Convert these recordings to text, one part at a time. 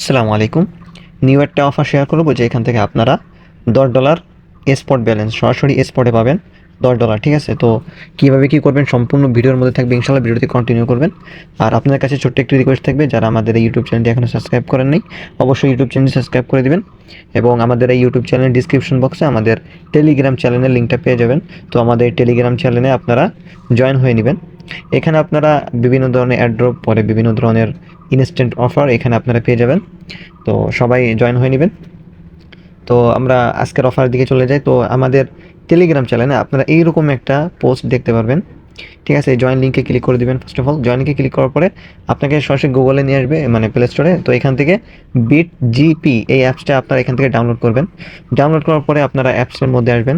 আসসালামু আলাইকুম। নিউ একটা অফার শেয়ার করব যে এখান থেকে আপনারা $10 স্পট ব্যালেন্স সরাসরি স্পটে পাবেন $10, ঠিক আছে? তো কীভাবে কী করবেন সম্পূর্ণ ভিডিওর মধ্যে থাকবে, ইনশাআল্লাহ ভিডিওটি কন্টিনিউ করবেন। আর আপনাদের কাছে ছোট্ট একটি রিকোয়েস্ট থাকবে, যারা আমাদের এই ইউটিউব চ্যানেলটি এখনও সাবস্ক্রাইব করেন নাই, অবশ্যই ইউটিউব চ্যানেলটি সাবস্ক্রাইব করে দিবেন। এবং আমাদের এই ইউটিউব চ্যানেলের ডিসক্রিপশন বক্সে আমাদের টেলিগ্রাম চ্যানেলের লিঙ্কটা পেয়ে যাবেন। তো আমাদের টেলিগ্রাম চ্যানেলে আপনারা জয়েন হয়ে নেবেন। এখানে আপনারা বিভিন্ন ধরনের অ্যাড্রপ পরে বিভিন্ন ধরনের ইনস্ট্যান্ট অফার এখানে আপনারা পেয়ে যাবেন। তো সবাই জয়েন হয়ে নেবেন। তো আমরা আজকের অফার দিকে চলে যাই। তো আমাদের টেলিগ্রাম চ্যানেলে আপনারা এইরকম একটা পোস্ট দেখতে পারবেন, ঠিক আছে? জয়েন লিঙ্কে ক্লিক করে দিবেন। ফার্স্ট অফ অল জয়েন লিঙ্কে ক্লিক করার পরে আপনাকে সরাসরি গুগলে নিয়ে আসবে, মানে প্লে স্টোরে। তো এখান থেকে বিটজিপি এই অ্যাপসটা আপনারা এখান থেকে ডাউনলোড করবেন। ডাউনলোড করার পরে আপনারা অ্যাপসের মধ্যে আসবেন।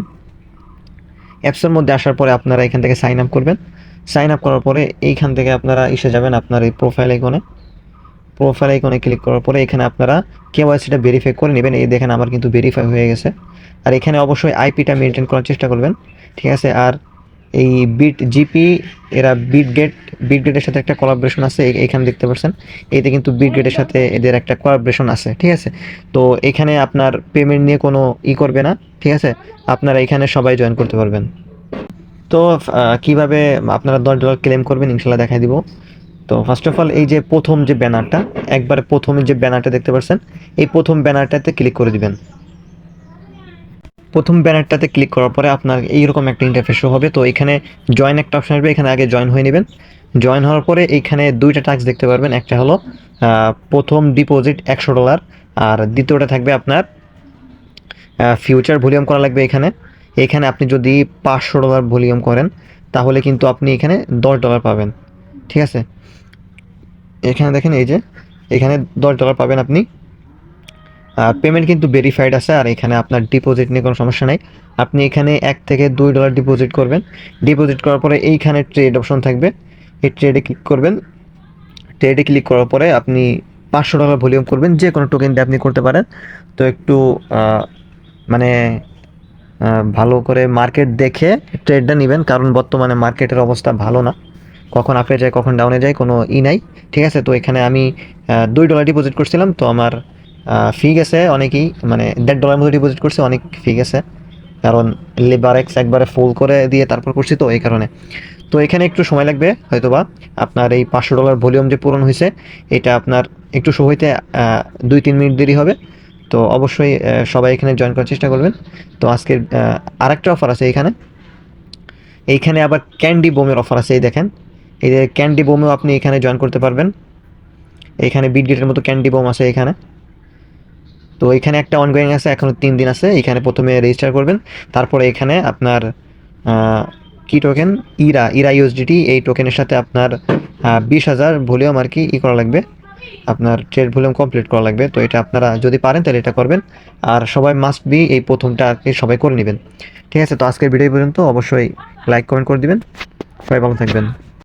অ্যাপসের মধ্যে আসার পরে আপনারা এখান থেকে সাইন আপ করবেন। সাইন আপ করার পরে এইখান থেকে আপনারা এসে যাবেন আপনার এই প্রোফাইল আইকনে ক্লিক করার পরে এখানে আপনারা কেওয়াইসিটা ভেরিফাই করে নেবেন। এই দেখেন আমার কিন্তু ভেরিফাই হয়ে গেছে। আর এখানে অবশ্যই আইপিটা মেনটেন করার চেষ্টা করবেন, ঠিক আছে? আর এই বিটজিপি এরা বিটগেটের সাথে একটা কোলাবোরেশন আছে, এখানে দেখতে পাচ্ছেন। এতে কিন্তু বিটগেটের সাথে এদের একটা কোলাবোরেশন আছে, ঠিক আছে? তো এখানে আপনার পেমেন্ট নিয়ে কোনো করবে না, ঠিক আছে? আপনারা এখানে সবাই জয়েন করতে পারবেন। তো কিভাবে আপনারা $10 ক্লেম করবেন ইনশাল্লাহ দেখাই দিব। তো ফার্স্ট অফ অল এই যে প্রথম যে ব্যানারটা, একবারে প্রথমে যে ব্যানারটা দেখতে পাচ্ছেন, এই প্রথম ব্যানারটাতে ক্লিক করে দিবেন। প্রথম ব্যানারটাতে ক্লিক করার পরে আপনার এইরকম একটা ইন্টারফেস শো হবে। তো এখানে জয়েন একটা অপশন আসবে, এখানে আগে জয়েন হয়ে নেবেন। জয়েন হওয়ার পরে এইখানে দুইটা টাস্ক দেখতে পারবেন। একটা হলো প্রথম ডিপোজিট $100, আর দ্বিতীয়টা থাকবে আপনার ফিউচার ভলিউম করা লাগবে। এখানে আপনি যদি $500 ভলিউম করেন তাহলে কিন্তু আপনি এখানে $10 পাবেন, ঠিক আছে? এখানে দেখেন, এই যে এখানে $10 পাবেন আপনি। আর পেমেন্ট কিন্তু ভেরিফাইড আছে। আর এখানে আপনার ডিপোজিট নিয়ে কোনো সমস্যা নাই। আপনি এখানে $1 থেকে $2 ডিপোজিট করবেন। ডিপোজিট করার পরে এইখানে ট্রেড অপশন থাকবে, এই ট্রেডে ক্লিক করবেন। ট্রেডে ক্লিক করার পরে আপনি $500 ভলিউম করবেন, যে কোনো টোকেন দিয়ে আপনি করতে পারেন। তো একটু মানে ভালো করে মার্কেট দেখে ট্রেডটা নেবেন, কারণ বর্তমানে মার্কেটের অবস্থা ভালো না, কখন আপে যায় কখন ডাউনে যায় কোনো নাই, ঠিক আছে? তো এখানে আমি $2 ডিপোজিট করছিলাম, তো আমার ফি গেছে অনেকই, মানে $1.5 মতো ডিপোজিট করছে, অনেক ফি গেছে, কারণ লিবারেক্স একবারে ফুল করে দিয়ে তারপর করছি, তো এই কারণে। তো এখানে একটু সময় লাগবে হয়তোবা। আপনার এই $500 ভলিউম যে পূরণ হয়েছে, এটা আপনার একটু শো হইতে 2-3 মিনিট দেরি হবে। তো অবশ্যই সবাই এখানে জয়েন করার চেষ্টা করবেন। তো আজকের আরেকটা অফার আছে এইখানে আবার ক্যান্ডি বোমের অফার আছে। এই দেখেন, এই যে ক্যান্ডি বোমেও আপনি এখানে জয়েন করতে পারবেন। এখানে বিটগেটের মতো ক্যান্ডি বোম আছে এখানে। তো এখানে একটা অনগোয়িং আছে, এখনও 3 দিন আছে। এখানে প্রথমে রেজিস্টার করবেন, তারপরে এখানে আপনার কি টোকেন, ইরা ইউএসডিটি, এই টোকেনের সাথে আপনার 20,000 ভলিউম আর কি করা লাগবে, আপনার ট্রেড ভলিউম কমপ্লিট করা লাগবে। তো এটা আপনারা যদি পারেন তাহলে এটা করবেন। আর সবাই মাস্ট বি এই প্রথমটা আর কি সবাই করে নেবেন, ঠিক আছে? তো আজকের ভিডিও পর্যন্ত, অবশ্যই লাইক কমেন্ট করে দিবেন। সবাই ভালো থাকবেন।